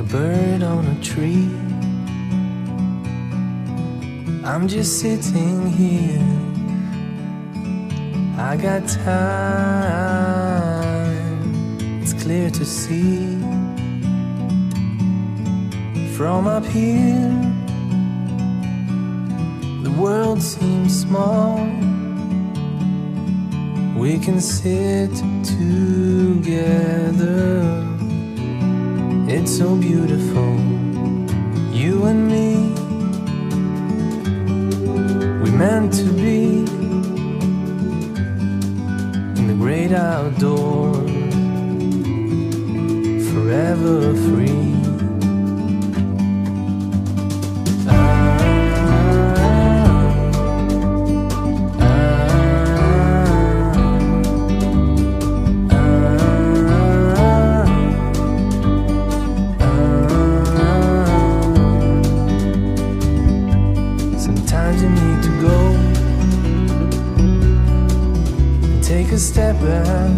a bird on a tree. I'm just sitting here, I got time, it's clear to see. From up here, the world seems small. We can sit together, it's so beautiful, you and me. We meant to be in the great outdoors, forever free. Sometimes you need to go and take a step back